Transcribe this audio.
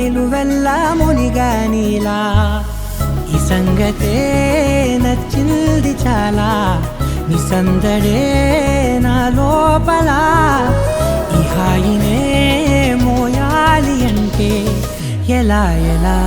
నిలువెల్ల మునిగానిలా ఈ సంగతే నచ్చింది చాలా నీ సందడే నా లోపల ఈ హాయినే మోయాలి అంటే ఎలా ఎలా